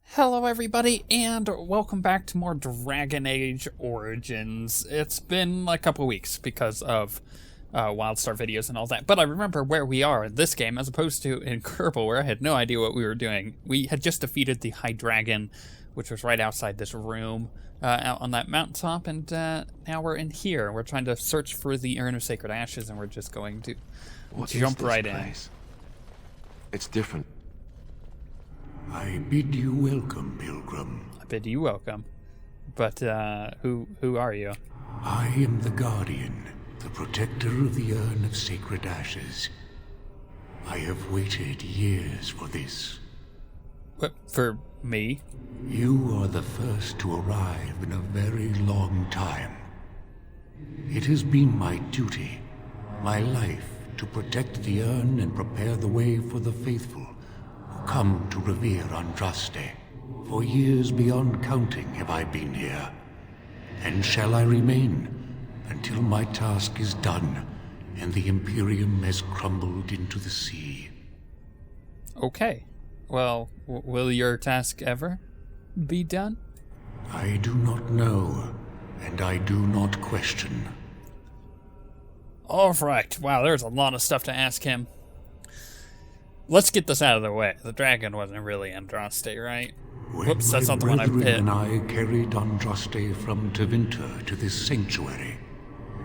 Hello everybody, and welcome back to more Dragon Age Origins. It's been a couple weeks because of Wildstar videos and all that, but I remember where we are in this game as opposed to in Kerbal, where I had no idea what we were doing. We had just defeated the High Dragon, which was right outside this room, out on that mountaintop, and now we're in here. We're trying to search for the Urn of Sacred Ashes, and we're just going to jump right in. It's different. I bid you welcome, Pilgrim. I bid you welcome. But, who are you? I am the Guardian, the protector of the Urn of Sacred Ashes. I have waited years for this. What, for me? You are the first to arrive in a very long time. It has been my duty, my life, to protect the urn and prepare the way for the faithful who come to revere Andraste. For years beyond counting have I been here, and shall I remain until my task is done and the Imperium has crumbled into the sea. Okay. Well, will your task ever be done? I do not know, and I do not question. Alright, wow, there's a lot of stuff to ask him. Let's get this out of the way. The dragon wasn't really Andraste, right? Whoops, that's not the one I When my hit. brethren and I carried Andraste from Tevinter to this sanctuary,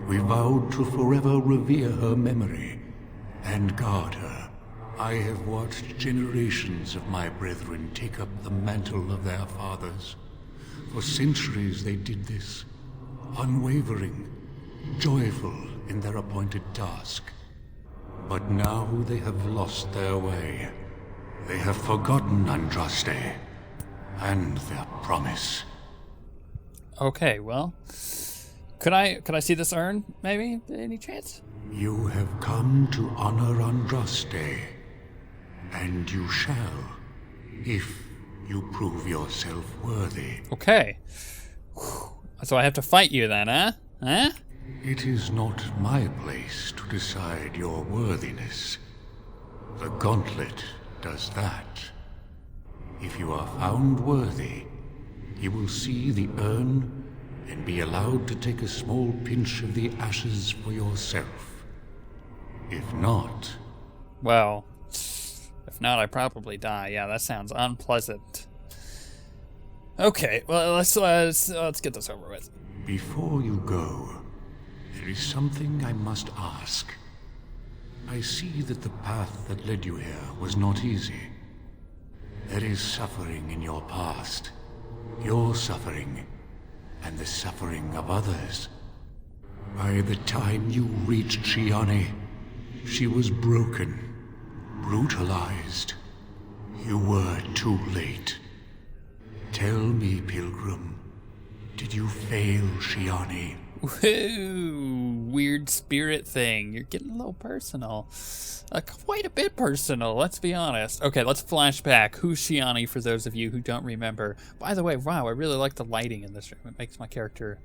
we vowed to forever revere her memory and guard her. I have watched generations of my brethren take up the mantle of their fathers. For centuries they did this, unwavering, joyful in their appointed task. But now they have lost their way. They have forgotten Andraste and their promise. Okay, well, could I see this urn, maybe? Any chance? You have come to honor Andraste, and you shall, if you prove yourself worthy. Okay. Whew. So I have to fight you then, huh? Huh? It is not my place to decide your worthiness. The Gauntlet does that. If you are found worthy, you will see the urn and be allowed to take a small pinch of the ashes for yourself. If not... Well, if not, I probably die. Yeah, that sounds unpleasant. Okay, well, let's get this over with. Before you go, there is something I must ask. I see that the path that led you here was not easy. There is suffering in your past. Your suffering, and the suffering of others. By the time you reached Shiani, she was broken, brutalized. You were too late. Tell me, Pilgrim, did you fail Shiani? Woo, weird spirit thing. You're getting a little personal. Quite a bit personal, let's be honest. Okay, let's flash back. Who's Shiani for those of you who don't remember? By the way, wow, I really like the lighting in this room. It makes my character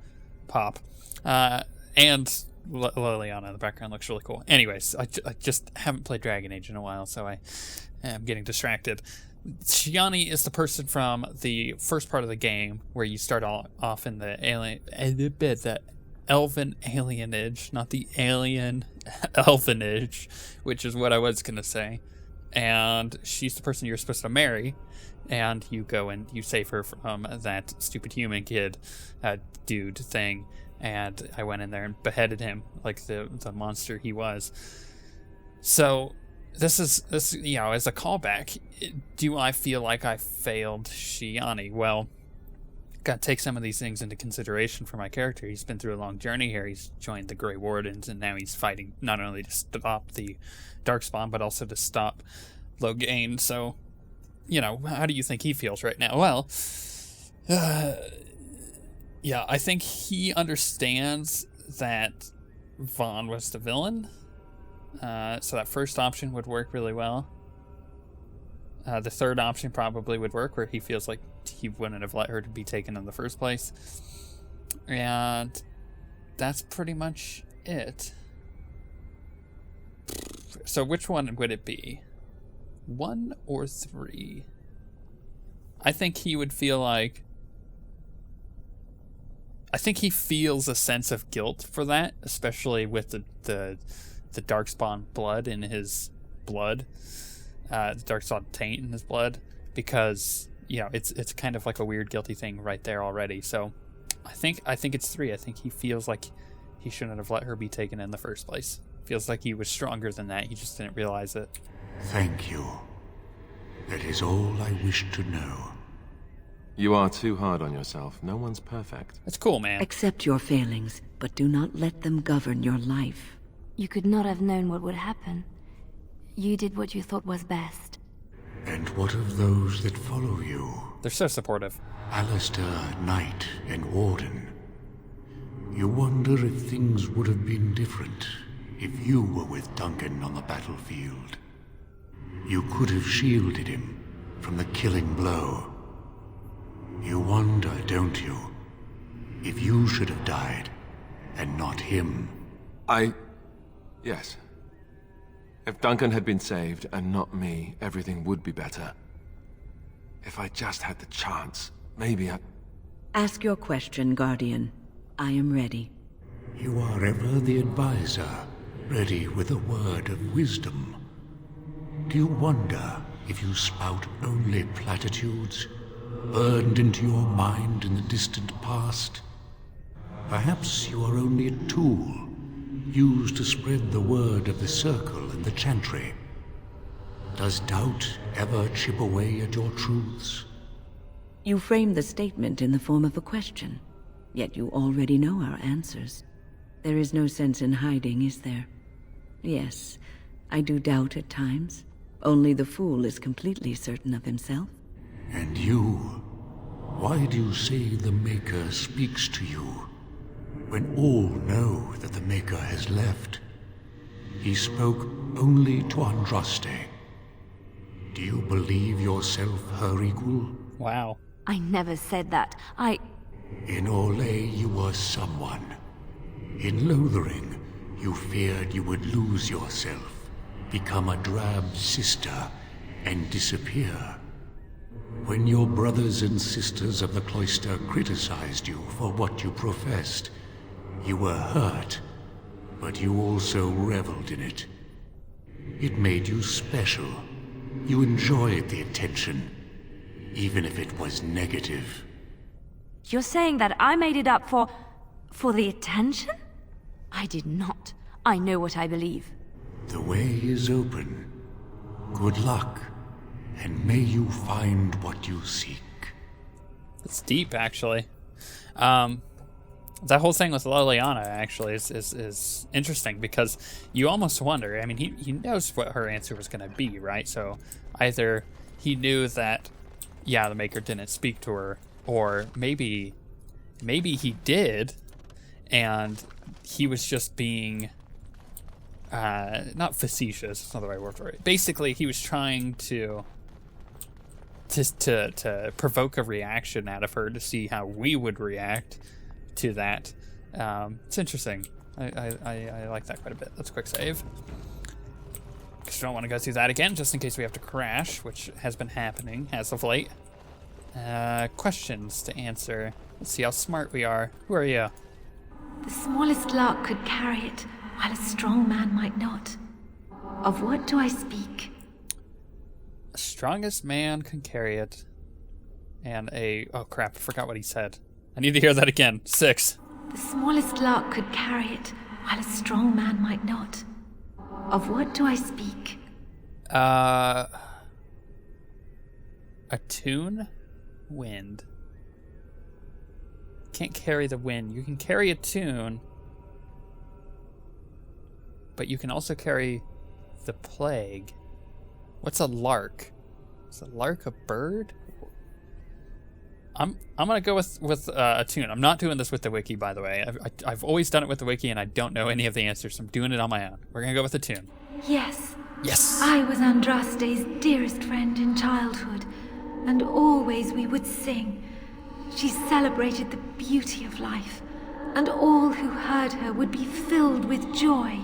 pop. And Liliana in the background looks really cool. Anyways, I just haven't played Dragon Age in a while, so I am getting distracted. Shiani is the person from the first part of the game where you start off in the elven alienage, not the alien elvenage, which is what I was gonna say. And she's the person you're supposed to marry, and you go and you save her from that stupid human kid dude thing. And I went in there and beheaded him like the monster he was. So this you know, as a callback, do I feel like I failed Shiani? Well, gotta take some of these things into consideration for my character. He's been through a long journey here. He's joined the Grey Wardens, and now he's fighting not only to stop the Darkspawn, but also to stop Loghain. So, you know, how do you think he feels right now? Well, yeah, I think he understands that Vaughn was the villain. So that first option would work really well. The third option probably would work, where he feels like he wouldn't have let her to be taken in the first place. And that's pretty much it. So which one would it be? 1 or 3? I think he would feel like... I think he feels a sense of guilt for that, especially with the Darkspawn blood in his blood. The Darkspawn taint in his blood. Because, you know, it's kind of like a weird guilty thing right there already. So I think it's 3. I think he feels like he shouldn't have let her be taken in the first place. Feels like he was stronger than that. He just didn't realize it. Thank you. That is all I wish to know. You are too hard on yourself. No one's perfect. That's cool, man. Accept your failings, but do not let them govern your life. You could not have known what would happen. You did what you thought was best. And what of those that follow you? They're so supportive. Alistair, Knight, and Warden. You wonder if things would have been different if you were with Duncan on the battlefield. You could have shielded him from the killing blow. You wonder, don't you, if you should have died and not him? Yes. If Duncan had been saved and not me, everything would be better. If I just had the chance, maybe I... Ask your question, Guardian. I am ready. You are ever the advisor, ready with a word of wisdom. Do you wonder if you spout only platitudes, burned into your mind in the distant past? Perhaps you are only a tool, used to spread the word of the Circle and the Chantry. Does doubt ever chip away at your truths? You framed the statement in the form of a question, yet you already know our answers. There is no sense in hiding, is there? Yes, I do doubt at times. Only the fool is completely certain of himself. And you? Why do you say the Maker speaks to you, when all know that the Maker has left? He spoke only to Andraste. Do you believe yourself her equal? Wow. I never said that. In Orlais you were someone. In Lothering, you feared you would lose yourself, become a drab sister, and disappear. When your brothers and sisters of the cloister criticized you for what you professed, you were hurt, but you also reveled in it. It made you special. You enjoyed the attention, even if it was negative. You're saying that I made it up for the attention? I did not. I know what I believe. The way is open. Good luck, and may you find what you seek. It's deep, actually. That whole thing with Liliana, actually, is interesting, because you almost wonder, I mean, he knows what her answer was going to be, right? So either he knew that, yeah, the Maker didn't speak to her, or maybe he did, and he was just being, not facetious, it's not the right word for it. Basically, he was trying to provoke a reaction out of her to see how we would react to that. It's interesting. I like that quite a bit. Let's quick save, because we don't want to go through that again, just in case we have to crash, which has been happening as of late. Questions to answer. Let's see how smart we are. Who are you? The smallest lark could carry it, while a strong man might not. Of what do I speak? The strongest man can carry it. And oh crap, I forgot what he said. I need to hear that again. 6. The smallest lark could carry it, while a strong man might not. Of what do I speak? Attune? Wind. Can't carry the wind. You can carry a tune, but you can also carry the plague. What's a lark? Is a lark a bird? I'm gonna go with a tune. I'm not doing this with the wiki, by the way. I've always done it with the wiki, and I don't know any of the answers, so I'm doing it on my own. We're gonna go with a tune. Yes. Yes. I was Andraste's dearest friend in childhood, and always we would sing. She celebrated the beauty of life, and all who heard her would be filled with joy.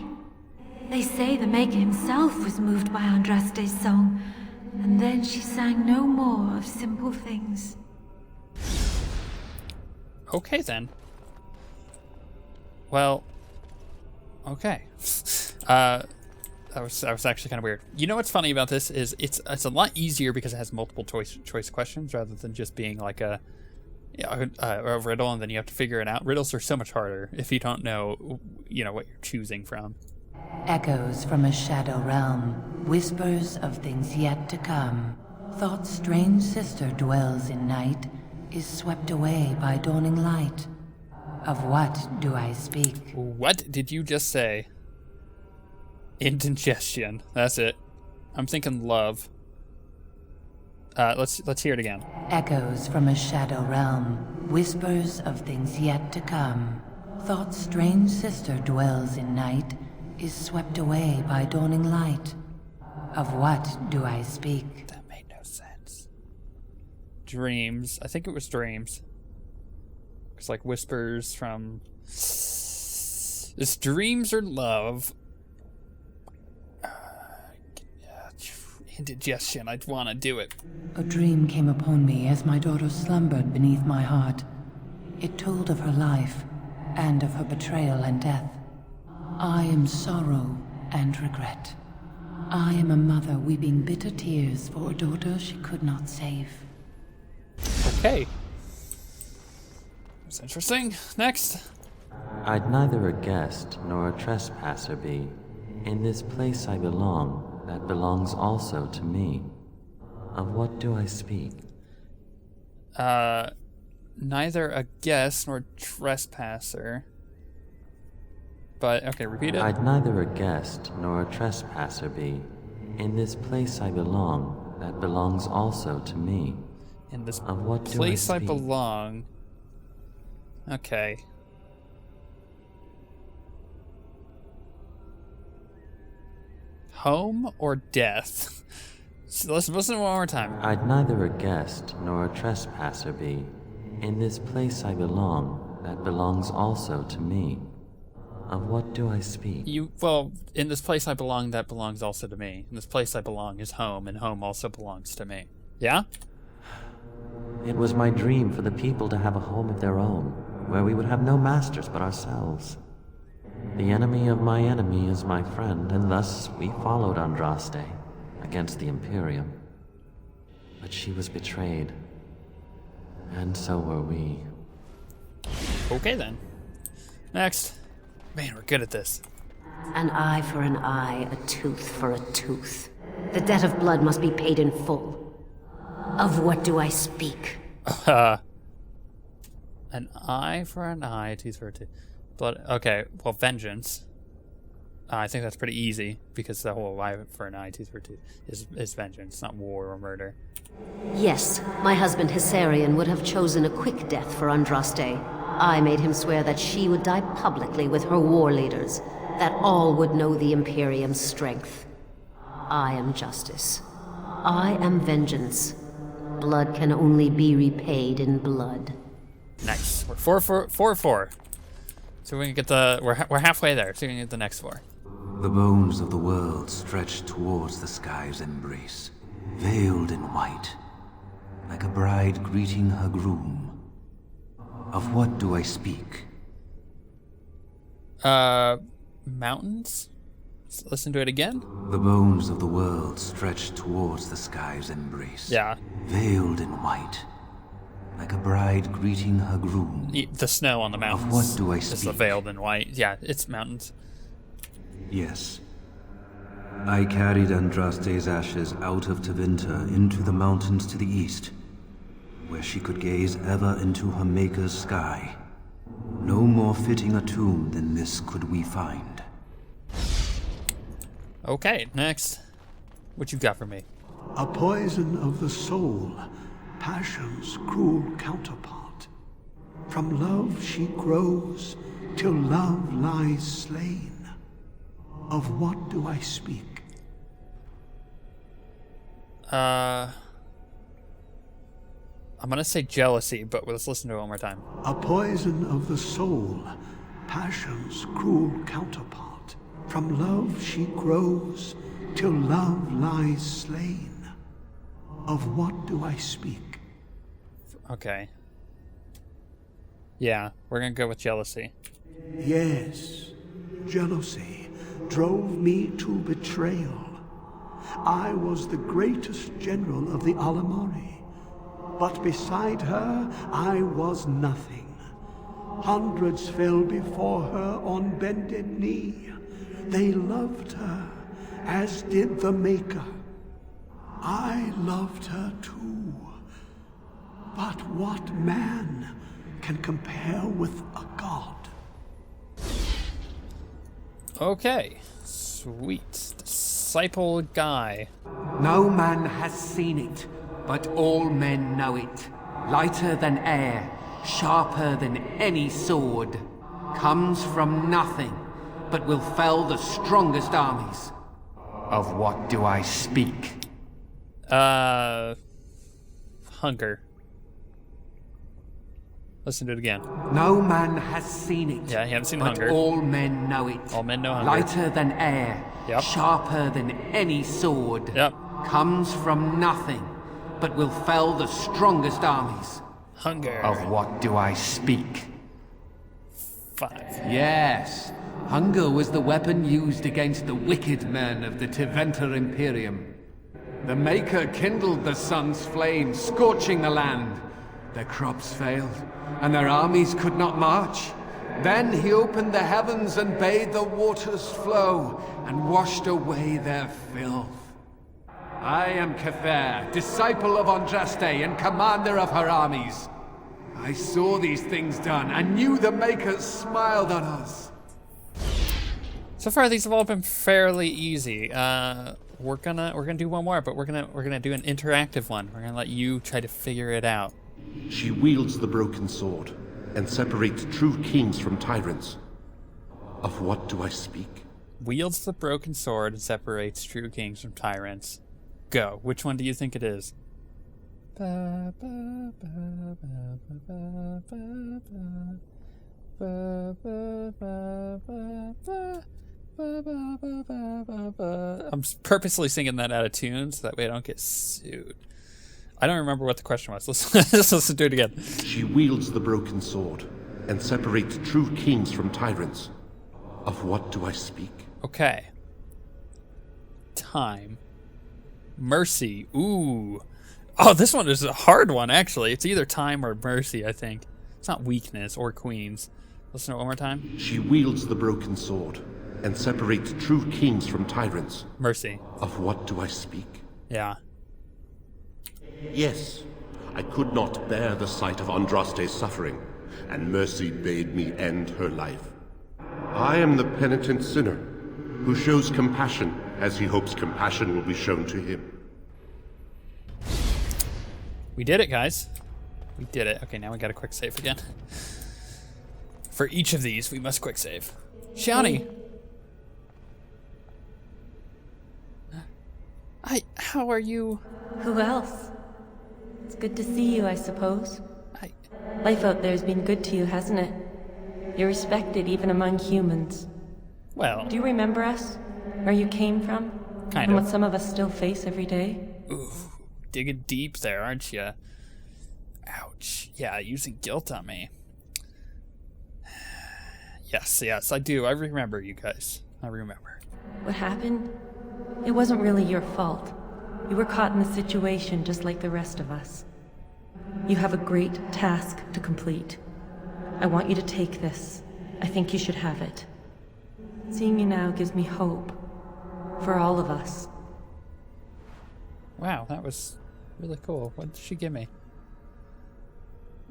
They say the Maker himself was moved by Andraste's song, and then she sang no more of simple things. Okay, then. Well, okay. That was actually kind of weird. You know what's funny about this is it's a lot easier because it has multiple choice questions rather than just being like a riddle and then you have to figure it out. Riddles are so much harder if you don't know, what you're choosing from. Echoes from a shadow realm, whispers of things yet to come. Thought's strange sister dwells in night, is swept away by dawning light. Of what do I speak? What did you just say? Indigestion. That's it. I'm thinking love. Let's hear it again. Echoes from a shadow realm, whispers of things yet to come. Thought's strange sister dwells in night, is swept away by dawning light. Of what do I speak? That made no sense. Dreams. I think it was dreams. It's like whispers from... It's dreams or love. Indigestion. I'd want to do it. A dream came upon me as my daughter slumbered beneath my heart. It told of her life, and of her betrayal and death. I am sorrow and regret. I am a mother weeping bitter tears for a daughter she could not save. Okay. That's interesting. Next. I'd neither a guest nor a trespasser be. In this place I belong, that belongs also to me. Of what do I speak? Neither a guest nor trespasser. But, okay, repeat it. I'd neither a guest nor a trespasser be. In this place I belong, that belongs also to me. In this of what place do I I speak? belong. Okay. Home or death? So let's listen one more time. I'd neither a guest nor a trespasser be. In this place I belong, that belongs also to me. Of what do I speak? Well, in this place I belong, that belongs also to me. In this place I belong is home, and home also belongs to me. Yeah? It was my dream for the people to have a home of their own, where we would have no masters but ourselves. The enemy of my enemy is my friend, and thus we followed Andraste against the Imperium. But she was betrayed, and so were we. Okay then. Next. Man, we're good at this. An eye for an eye, a tooth for a tooth. The debt of blood must be paid in full. Of what do I speak? An eye for an eye, a tooth for a tooth. Blood. Okay, well, vengeance. I think that's pretty easy because the whole eye for an eye, tooth for a tooth is vengeance, not war or murder. Yes, my husband Hissarion would have chosen a quick death for Andraste. I made him swear that she would die publicly with her war leaders, that all would know the Imperium's strength. I am justice. I am vengeance. Blood can only be repaid in blood. Nice. We're 4-4. So we can get we're halfway there. So we can get the next 4. The bones of the world stretched towards the sky's embrace, veiled in white, like a bride greeting her groom. Of what do I speak? Mountains? Let's listen to it again. The bones of the world stretched towards the sky's embrace. Yeah. Veiled in white, like a bride greeting her groom. The snow on the mountains. Of what do I It's the speak? veiled in white. Yeah, it's mountains. Yes. I carried Andraste's ashes out of Tevinter into the mountains to the east, where she could gaze ever into her Maker's sky. No more fitting a tomb than this could we find. Okay, next. What you got for me? A poison of the soul, passion's cruel counterpart. From love she grows, till love lies slain. Of what do I speak? I'm gonna say jealousy, but let's listen to it one more time. A poison of the soul, passion's cruel counterpart. From love she grows, till love lies slain. Of what do I speak? Okay. Yeah, we're gonna go with jealousy. Yes, jealousy drove me to betrayal. I was the greatest general of the Alamari, but beside her I was nothing. Hundreds fell before her on bended knee. They loved her, as did the Maker. I loved her too. But what man can compare with a god? Okay, sweet. Disciple guy. No man has seen it, but all men know it. Lighter than air, sharper than any sword. Comes from nothing, but will fell the strongest armies. Of what do I speak? Hunger. Listen to it again. No man has seen it. Yeah, you haven't seen but hunger. All men know it. All men know hunger. Lighter than air. Yep. Sharper than any sword. Yep. Comes from nothing, but will fell the strongest armies. Hunger. Of what do I speak? 5. Yes. Hunger was the weapon used against the wicked men of the Tiventa Imperium. The Maker kindled the sun's flame, scorching the land. Their crops failed, and their armies could not march. Then he opened the heavens and bade the waters flow, and washed away their filth. I am Cather, disciple of Andraste and commander of her armies. I saw these things done, and knew the Makers smiled on us. So far, these have all been fairly easy. We're gonna do one more, but we're gonna do an interactive one. We're gonna let you try to figure it out. She wields the broken sword and separates true kings from tyrants. Of what do I speak? Wields the broken sword and separates true kings from tyrants. Go. Which one do you think it is? I'm purposely singing that out of tune so that way I don't get sued. I don't remember what the question was. Let's listen to it again. She wields the broken sword and separates true kings from tyrants. Of what do I speak? Okay. Time. Mercy. Ooh. Oh, this one is a hard one, actually. It's either time or mercy, I think. It's not weakness or queens. Listen to it one more time. She wields the broken sword and separates true kings from tyrants. Mercy. Of what do I speak? Yeah. Yes, I could not bear the sight of Andraste's suffering, and mercy bade me end her life. I am the penitent sinner, who shows compassion as he hopes compassion will be shown to him. We did it, guys. We did it. Okay, now we got a quick save again. For each of these, we must quick save. Shiani! How are you? Who else? It's good to see you, I suppose. I... Life out there's been good to you, hasn't it? You're respected even among humans. Well... Do you remember us? Where you came from? Kind and of. what some of us still face every day? Ooh, digging deep there, aren't you? Ouch. Yeah, using guilt on me. Yes, I do. I remember you guys. I remember. What happened? It wasn't really your fault. You were caught in a situation just like the rest of us. You have a great task to complete. I want you to take this. I think you should have it. Seeing you now gives me hope. For all of us. Wow, that was really cool. What did she give me?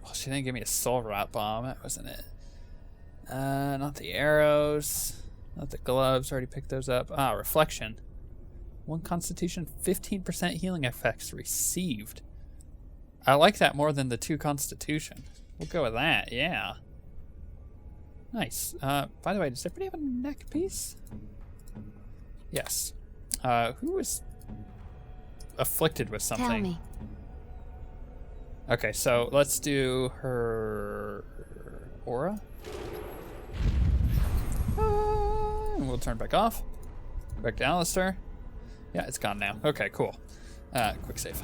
Well, she didn't give me a soul rot bomb. That wasn't it. Not the arrows. Not the gloves. Already picked those up. Ah, reflection. 1 constitution, 15% healing effects received. I like that more than the 2 constitution. We'll go with that, yeah. Nice. By the way, does everybody have a neck piece? Yes. Who is afflicted with something? Tell me. Okay, so let's do her aura. we'll turn back off. Go back to Alistair. Yeah, it's gone now. Okay, cool. Quick save.